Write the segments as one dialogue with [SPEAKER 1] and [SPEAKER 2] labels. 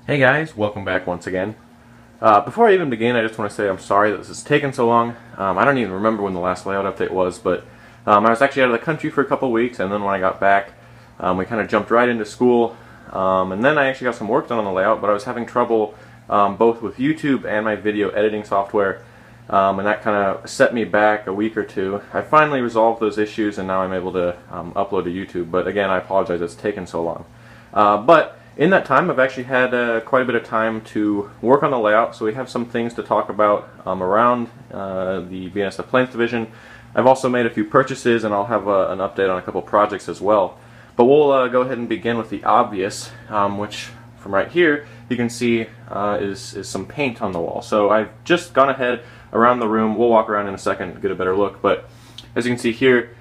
[SPEAKER 1] Hey guys, welcome back once again. Before I even begin, I just want to say I'm sorry that this has taken so long. I don't even remember when the last layout update was, but I was actually out of the country for a couple of weeks, and then when I got back, we kind of jumped right into school, and then I actually got some work done on the layout, but I was having trouble both with YouTube and my video editing software, and that kind of set me back a week or two. I finally resolved those issues, and now I'm able to upload to YouTube, but again, I apologize it's taken so long. But in that time, I've actually had quite a bit of time to work on the layout, so we have some things to talk about around the BNSF Planes Division. I've also made a few purchases, and I'll have an update on a couple projects as well. But we'll go ahead and begin with the obvious, which from right here you can see is some paint on the wall. So I've just gone ahead around the room. We'll walk around in a second to get a better look, but as you can see here,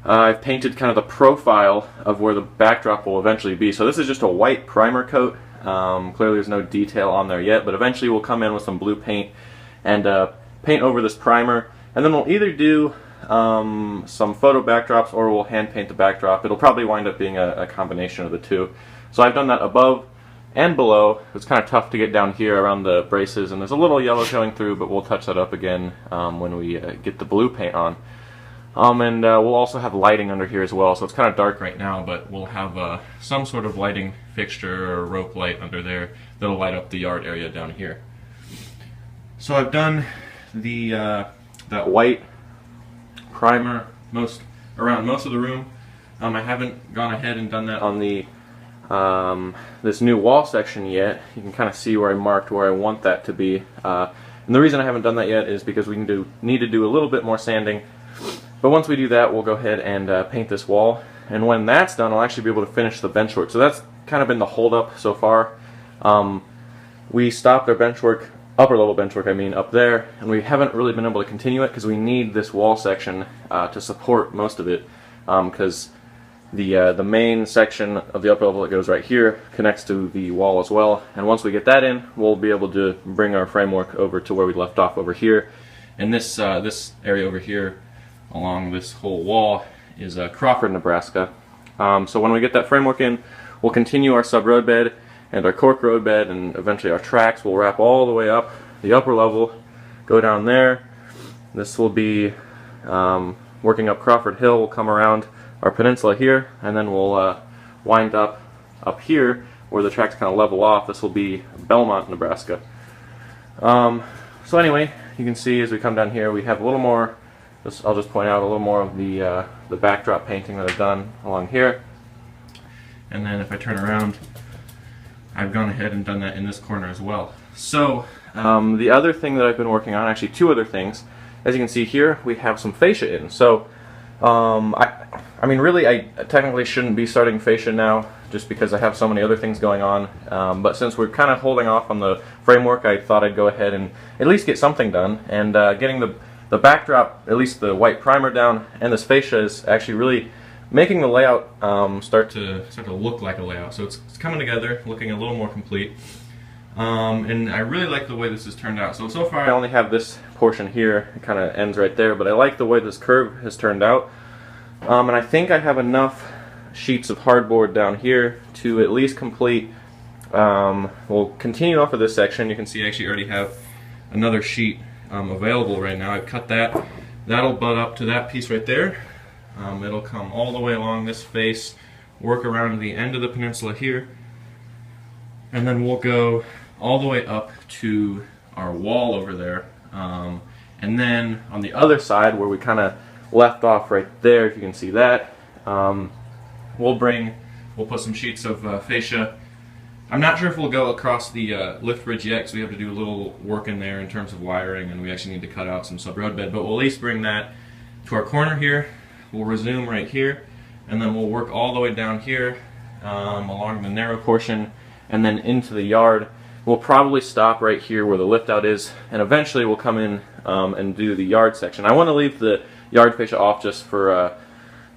[SPEAKER 1] I've painted kind of the profile of where the backdrop will eventually be. So this is just a white primer coat. Clearly there's no detail on there yet, but eventually we'll come in with some blue paint and paint over this primer. And then we'll either do some photo backdrops or we'll hand paint the backdrop. It'll probably wind up being a combination of the two. So I've done that above and below. It's kind of tough to get down here around the braces, and there's a little yellow showing through, but we'll touch that up again when we get the blue paint on. And we'll also have lighting under here as well, so it's kind of dark right now, but we'll have some sort of lighting fixture or rope light under there that'll light up the yard area down here. So I've done the that white primer around most of the room. I haven't gone ahead and done that on the this new wall section yet. You can kind of see where I marked where I want that to be. And the reason I haven't done that yet is because we need to do a little bit more sanding. But once we do that, we'll go ahead and paint this wall. And when that's done, I'll actually be able to finish the bench work. So that's kind of been the holdup so far. We stopped our bench work, upper level bench work I mean, up there, and we haven't really been able to continue it because we need this wall section to support most of it. Because the main section of the upper level that goes right here connects to the wall as well. And once we get that in, we'll be able to bring our framework over to where we left off over here. And this area over here, along this whole wall, is Crawford, Nebraska. So when we get that framework in, we'll continue our sub-road bed and our cork road bed, and eventually our tracks will wrap all the way up the upper level, go down there. This will be working up Crawford Hill. We'll come around our peninsula here, and then we'll wind up here where the tracks kind of level off. This will be Belmont, Nebraska. So anyway, you can see as we come down here, we have a little more. I'll just point out a little more of the backdrop painting that I've done along here. And then if I turn around, I've gone ahead and done that in this corner as well. So the other thing that I've been working on, actually two other things. As you can see here, we have some fascia in. So I mean really I technically shouldn't be starting fascia now just because I have so many other things going on. But since we're kind of holding off on the framework, I thought I'd go ahead and at least get something done. And getting the backdrop, at least the white primer down, and this fascia is actually really making the layout start to look like a layout. So it's coming together, looking a little more complete. And I really like the way this has turned out. So far I only have this portion here. It kind of ends right there, but I like the way this curve has turned out. And I think I have enough sheets of hardboard down here to at least complete. We'll continue off of this section. You can see I actually already have another sheet available right now. I've cut that. That'll butt up to that piece right there. It'll come all the way along this face, work around the end of the peninsula here, and then we'll go all the way up to our wall over there. And then on the other side where we kind of left off right there, if you can see that, we'll put some sheets of fascia. I'm not sure if we'll go across the lift bridge yet because we have to do a little work in there in terms of wiring, and we actually need to cut out some sub-road bed, but we'll at least bring that to our corner here. We'll resume right here, and then we'll work all the way down here along the narrow portion and then into the yard. We'll probably stop right here where the lift out is, and eventually we'll come in and do the yard section. I want to leave the yard fascia off just for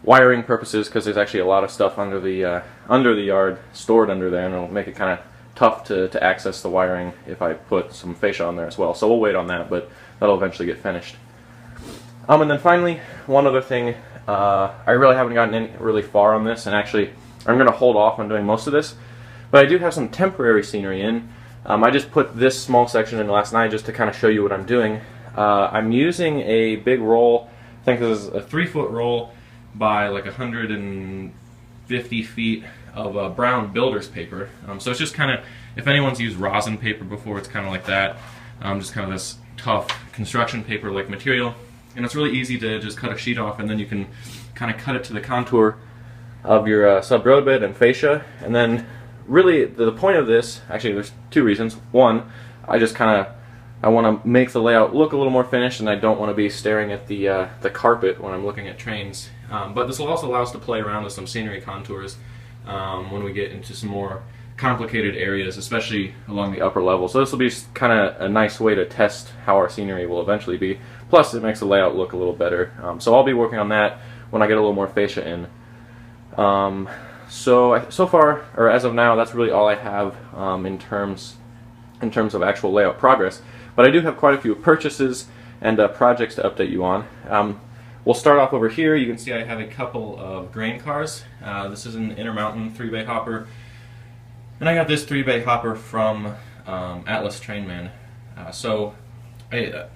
[SPEAKER 1] wiring purposes because there's actually a lot of stuff under the yard stored under there, and it'll make it kind of tough to access the wiring if I put some fascia on there as well. So we'll wait on that, but that'll eventually get finished. And then finally, one other thing, I really haven't gotten really far on this, and actually I'm going to hold off on doing most of this, But I do have some temporary scenery in. I just put this small section in last night just to kind of show you what I'm doing. I'm using a big roll. I think this is a 3-foot roll by like 150 feet of brown builder's paper. So it's just kind of, if anyone's used rosin paper before, it's kind of like that. Just kind of this tough construction paper like material. And it's really easy to just cut a sheet off, and then you can kind of cut it to the contour of your sub-road bed and fascia. And then really the point of this, actually there's two reasons. One, I want to make the layout look a little more finished, and I don't want to be staring at the carpet when I'm looking at trains. But this will also allow us to play around with some scenery contours when we get into some more complicated areas, especially along the upper level. So this will be kind of a nice way to test how our scenery will eventually be. Plus, it makes the layout look a little better. So I'll be working on that when I get a little more fascia in. So far, or as of now, that's really all I have in terms of actual layout progress. But I do have quite a few purchases and projects to update you on. We'll start off over here. You can see I have a couple of grain cars. This is an Intermountain 3-bay hopper. And I got this 3-bay hopper from Atlas Trainman. So I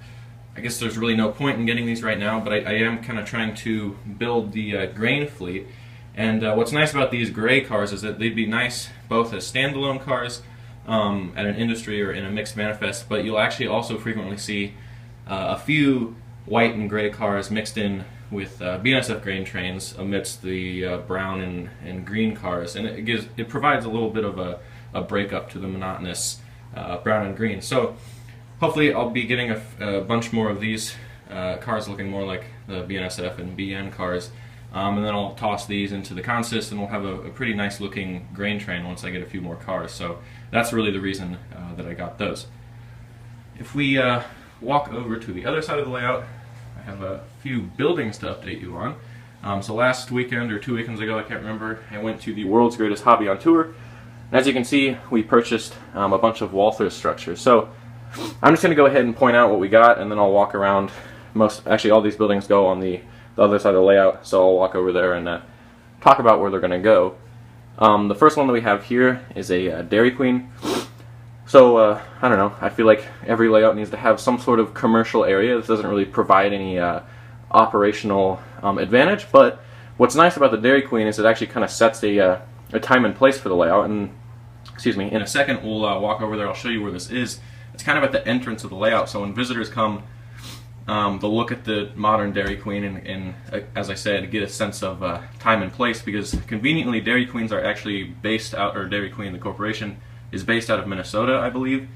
[SPEAKER 1] guess there's really no point in getting these right now, but I am kind of trying to build the grain fleet. And what's nice about these gray cars is that they'd be nice both as standalone cars at an industry or in a mixed manifest, but you'll actually also frequently see a few white and gray cars mixed in with BNSF grain trains amidst the brown and green cars, and it provides a little bit of a breakup to the monotonous brown and green. So hopefully I'll be getting a bunch more of these cars looking more like the BNSF and BN cars, and then I'll toss these into the consist, and we'll have a pretty nice looking grain train once I get a few more cars. So that's really the reason that I got those. If we walk over to the other side of the layout, I have a few buildings to update you on. So last weekend or 2 weekends ago, I can't remember, I went to the World's Greatest Hobby on tour. And as you can see, we purchased a bunch of Walther structures. So I'm just going to go ahead and point out what we got, and then I'll walk around. Actually, all these buildings go on the other side of the layout, so I'll walk over there and talk about where they're going to go. The first one that we have here is a Dairy Queen. So, I don't know, I feel like every layout needs to have some sort of commercial area. This doesn't really provide any operational advantage, but what's nice about the Dairy Queen is it actually kind of sets a time and place for the layout. And, excuse me, in a second we'll walk over there, I'll show you where this is. It's kind of at the entrance of the layout, so when visitors come, they'll look at the modern Dairy Queen and as I said, get a sense of time and place, because conveniently Dairy Queens are actually based out, or Dairy Queen, the corporation, is based out of Minnesota, I believe.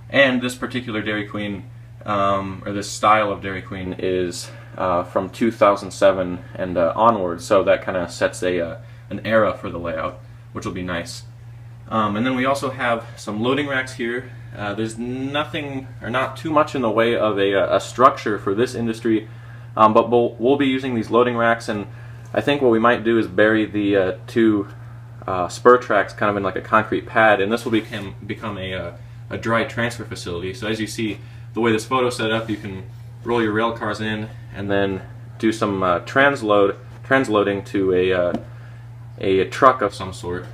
[SPEAKER 1] And this particular Dairy Queen, or this style of Dairy Queen, is from 2007 and onward, so that kind of sets an era for the layout, which will be nice. And then we also have some loading racks here. There's nothing, or not too much in the way of a structure for this industry, but we'll be using these loading racks, and I think what we might do is bury the two spur tracks kind of in like a concrete pad, and this will become a dry transfer facility. So as you see, the way this photo is set up, you can roll your rail cars in and then do some transloading to a truck of some sort.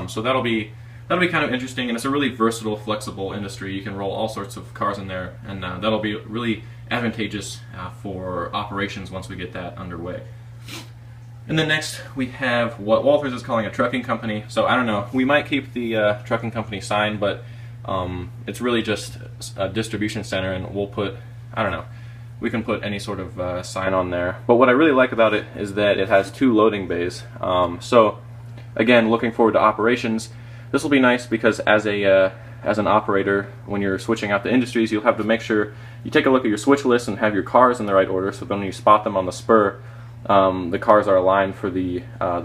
[SPEAKER 1] So that'll be kind of interesting, and it's a really versatile, flexible industry. You can roll all sorts of cars in there, and that'll be really advantageous for operations once we get that underway. And then next we have what Walters is calling a trucking company. So I don't know, we might keep the trucking company sign, but it's really just a distribution center, and we'll put, I don't know, we can put any sort of sign on there. But what I really like about it is that it has 2 loading bays. So again, looking forward to operations. This will be nice because as an operator, when you're switching out the industries, you'll have to make sure you take a look at your switch list and have your cars in the right order, so when you spot them on the spur, the cars are aligned for the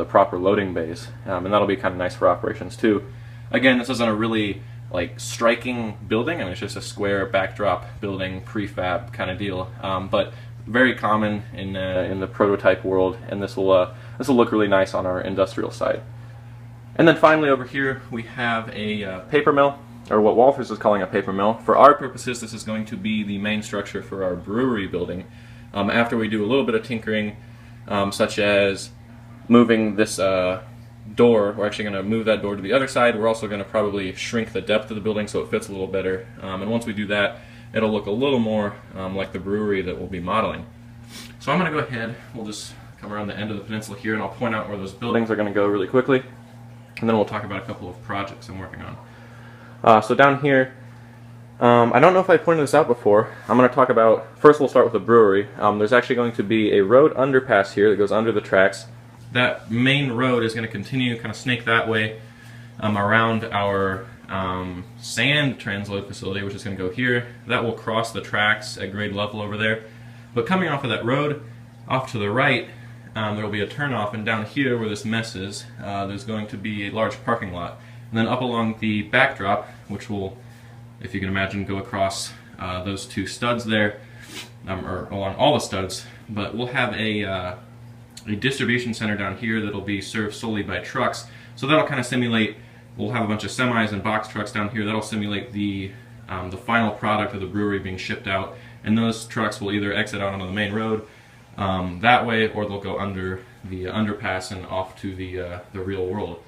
[SPEAKER 1] proper loading bays, and that'll be kind of nice for operations too. Again, this isn't a really like striking building. I mean, it's just a square backdrop building, prefab kind of deal, but very common in the prototype world, and this will look really nice on our industrial side. And then finally over here we have a paper mill, or what Walters is calling a paper mill. For our purposes, this is going to be the main structure for our brewery building. After we do a little bit of tinkering, such as moving this door, we're actually going to move that door to the other side. We're also going to probably shrink the depth of the building so it fits a little better. And once we do that, it'll look a little more like the brewery that we'll be modeling. So I'm going to go ahead, we'll just come around the end of the peninsula here and I'll point out where those buildings are going to go really quickly. And then we'll talk about a couple of projects I'm working on. So down here, I don't know if I pointed this out before. I'm going to talk about, first we'll start with the brewery. There's actually going to be a road underpass here that goes under the tracks. That main road is going to continue, kind of snake that way around our sand transload facility, which is going to go here. That will cross the tracks at grade level over there. But coming off of that road, off to the right, there will be a turnoff, and down here where this mess is, there's going to be a large parking lot. And then up along the backdrop, which will, if you can imagine, go across those two studs there, or along all the studs, but we'll have a distribution center down here that'll be served solely by trucks. So that'll kind of simulate, we'll have a bunch of semis and box trucks down here. That'll simulate the final product of the brewery being shipped out, and those trucks will either exit out onto the main road that way, or they'll go under the underpass and off to the real world.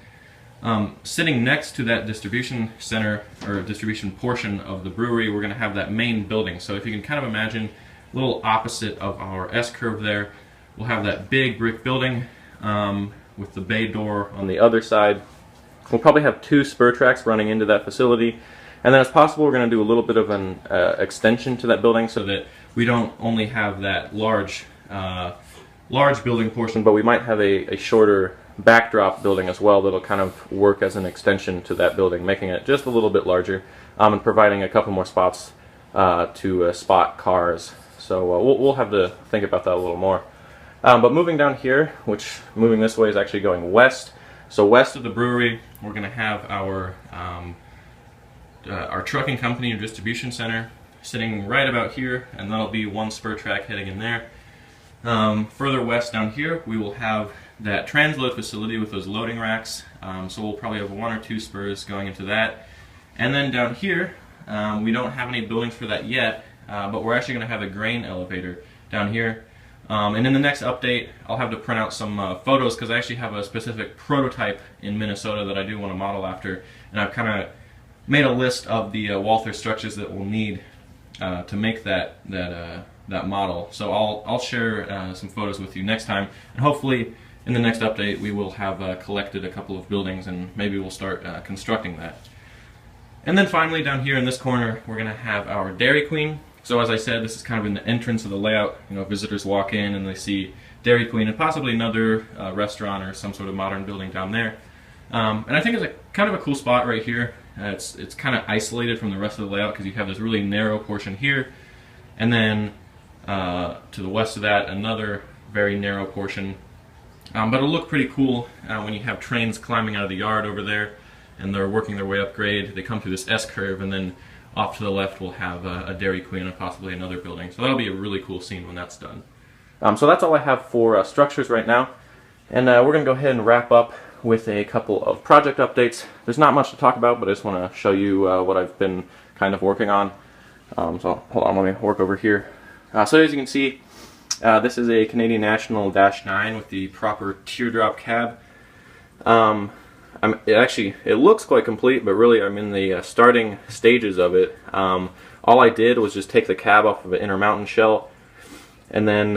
[SPEAKER 1] Sitting next to that distribution center, or distribution portion of the brewery, we're going to have that main building. So if you can kind of imagine, a little opposite of our S-curve there, we'll have that big brick building with the bay door on the other side. We'll probably have 2 spur tracks running into that facility, and then it's possible we're going to do a little bit of an extension to that building so that we don't only have that large building portion, but we might have a shorter backdrop building as well that'll kind of work as an extension to that building, making it just a little bit larger and providing a couple more spots to spot cars. So we'll have to think about that a little more. But moving down here, which moving this way is actually going west. So west of the brewery, we're going to have our trucking company or distribution center sitting right about here, and that'll be 1 spur track heading in there. Further west down here, we will have that transload facility with those loading racks. So we'll probably have 1 or 2 spurs going into that. And then down here, we don't have any buildings for that yet, but we're actually going to have a grain elevator down here. And in the next update, I'll have to print out some photos, because I actually have a specific prototype in Minnesota that I do want to model after, and I've kind of made a list of the Walther structures that we'll need to make that model. So I'll share some photos with you next time, and hopefully in the next update we will have collected a couple of buildings, and maybe we'll start constructing that. And then finally down here in this corner, we're going to have our Dairy Queen. So as I said, this is kind of in the entrance of the layout. You know, visitors walk in and they see Dairy Queen and possibly another restaurant or some sort of modern building down there. And I think it's kind of a cool spot right here. It's kind of isolated from the rest of the layout because you have this really narrow portion here, and then to the west of that, another very narrow portion. But it'll look pretty cool when you have trains climbing out of the yard over there, and they're working their way up grade. They come through this S-curve, and then off to the left we'll have a Dairy Queen and possibly another building. So that'll be a really cool scene when that's done. So that's all I have for structures right now, and we're going to go ahead and wrap up with a couple of project updates. There's not much to talk about, but I just want to show you what I've been kind of working on. So hold on, let me work over here. So as you can see, this is a Canadian National Dash 9 with the proper teardrop cab. It looks quite complete, but really I'm in the starting stages of it. All I did was just take the cab off of an Intermountain shell, and then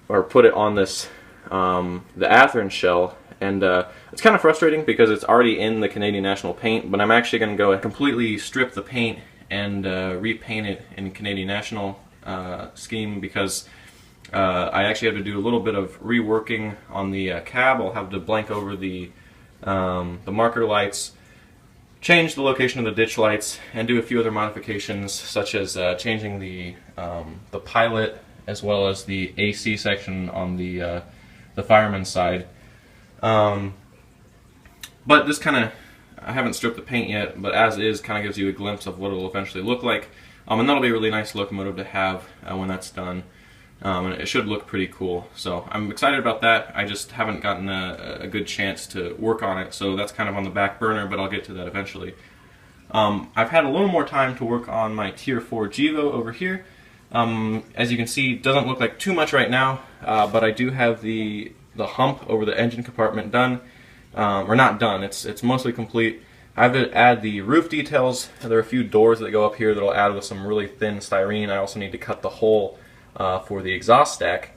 [SPEAKER 1] put it on this the Athearn shell, and it's kind of frustrating because it's already in the Canadian National paint, but I'm actually going to go and completely strip the paint and repaint it in Canadian National scheme, because I actually have to do a little bit of reworking on the cab. I'll have to blank over the marker lights, change the location of the ditch lights, and do a few other modifications, such as changing the pilot as well as the AC section on the fireman's side. But this kind of, I haven't stripped the paint yet, but as is, kind of gives you a glimpse of what it will eventually look like. And that'll be a really nice locomotive to have when that's done. And it should look pretty cool. So I'm excited about that. I just haven't gotten a good chance to work on it, so that's kind of on the back burner, but I'll get to that eventually. I've had a little more time to work on my Tier 4 Gevo over here. As you can see, it doesn't look like too much right now, but I do have the hump over the engine compartment done, or not done. It's mostly complete. I have to add the roof details. There are a few doors that go up here that I'll add with some really thin styrene. I also need to cut the hole for the exhaust stack.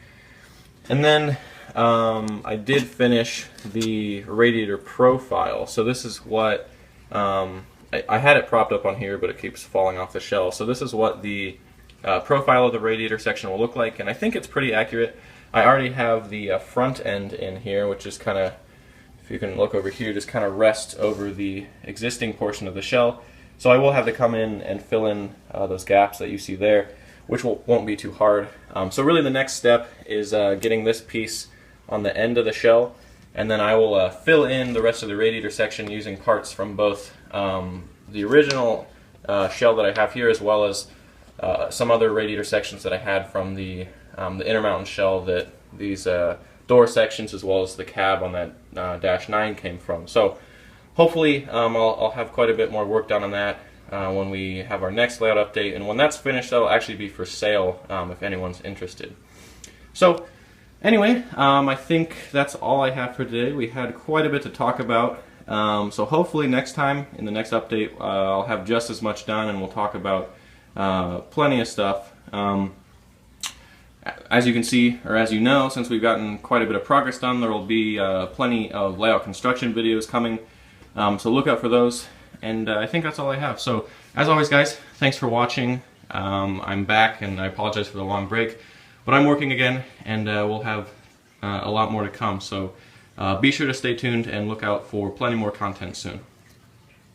[SPEAKER 1] And then I did finish the radiator profile. So this is what, I had it propped up on here, but it keeps falling off the shelf. So this is what the profile of the radiator section will look like, and I think it's pretty accurate. I already have the front end in here, which is kind of, if you can look over here, just kind of rests over the existing portion of the shell. So I will have to come in and fill in those gaps that you see there, which won't be too hard. So really the next step is getting this piece on the end of the shell, and then I will fill in the rest of the radiator section using parts from both the original shell that I have here, as well as some other radiator sections that I had from the Intermountain shell that these door sections, as well as the cab on that Dash 9 came from. So hopefully I'll have quite a bit more work done on that when we have our next layout update, and when that's finished, that'll actually be for sale if anyone's interested. So anyway, I think that's all I have for today. We had quite a bit to talk about, so hopefully next time, in the next update, I'll have just as much done, and we'll talk about plenty of stuff. As you can see, or as you know, since we've gotten quite a bit of progress done, there will be plenty of layout construction videos coming, so look out for those. And I think that's all I have. So as always, guys, thanks for watching. I'm back, and I apologize for the long break, but I'm working again, and we'll have a lot more to come. So be sure to stay tuned and look out for plenty more content soon.